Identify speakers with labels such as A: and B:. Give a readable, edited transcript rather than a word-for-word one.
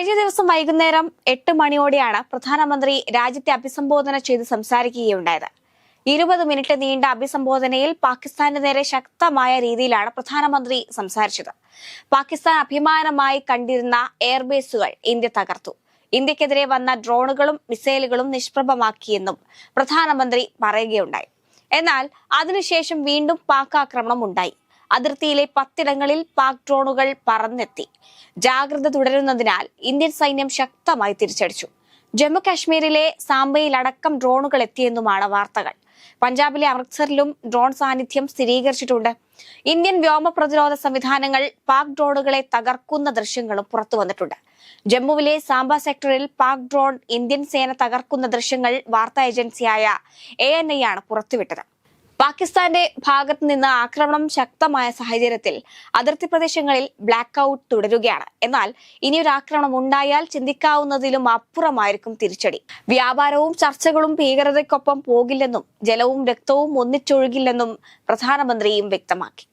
A: കഴിഞ്ഞ ദിവസം വൈകുന്നേരം 8 മണിയോടെയാണ് പ്രധാനമന്ത്രി രാജ്യത്തെ അഭിസംബോധന ചെയ്ത് സംസാരിക്കുകയുണ്ടായത്. 20 മിനിറ്റ് നീണ്ട അഭിസംബോധനയിൽ പാകിസ്ഥാന് നേരെ ശക്തമായ രീതിയിലാണ് പ്രധാനമന്ത്രി സംസാരിച്ചത്. പാകിസ്ഥാൻ അഭിമാനമായി കണ്ടിരുന്ന എയർബേസുകൾ ഇന്ത്യ തകർത്തു. ഇന്ത്യക്കെതിരെ വന്ന ഡ്രോണുകളും മിസൈലുകളും നിഷ്പ്രഭമാക്കിയെന്നും പ്രധാനമന്ത്രി പറയുകയുണ്ടായി. എന്നാൽ അതിനുശേഷം വീണ്ടും പാക് ആക്രമണം ഉണ്ടായി. അതിർത്തിയിലെ 10 ഇടങ്ങളിൽ പാക് ഡ്രോണുകൾ പറന്നെത്തി. ജാഗ്രത തുടരുന്നതിനാൽ ഇന്ത്യൻ സൈന്യം ശക്തമായി തിരിച്ചടിച്ചു. ജമ്മു കാശ്മീരിലെ സാംബയിലടക്കം ഡ്രോണുകൾ എത്തിയെന്നുമാണ് വാർത്തകൾ. പഞ്ചാബിലെ അമൃത്സറിലും ഡ്രോൺ സാന്നിധ്യം സ്ഥിരീകരിച്ചിട്ടുണ്ട്. ഇന്ത്യൻ വ്യോമ പ്രതിരോധ സംവിധാനങ്ങൾ പാക് ഡ്രോണുകളെ തകർക്കുന്ന ദൃശ്യങ്ങളും പുറത്തു വന്നിട്ടുണ്ട്. ജമ്മുവിലെ സാംബ സെക്ടറിൽ പാക് ഡ്രോൺ ഇന്ത്യൻ സേന തകർക്കുന്ന ദൃശ്യങ്ങൾ വാർത്താ ഏജൻസിയായ ANI ആണ് പുറത്തുവിട്ടത്. പാകിസ്ഥാന്റെ ഭാഗത്ത് നിന്ന് ആക്രമണം ശക്തമായ സാഹചര്യത്തിൽ അതിർത്തി പ്രദേശങ്ങളിൽ ബ്ലാക്ക് ഔട്ട് തുടരുകയാണ്. എന്നാൽ ഇനിയൊരു ആക്രമണം ഉണ്ടായാൽ ചിന്തിക്കാവുന്നതിലും അപ്പുറമായിരിക്കും തിരിച്ചടി. വ്യാപാരവും ചർച്ചകളും ഭീകരതയ്ക്കൊപ്പം പോകില്ലെന്നും ജലവും രക്തവും ഒന്നിച്ചൊഴുകില്ലെന്നും പ്രധാനമന്ത്രിയും വ്യക്തമാക്കി.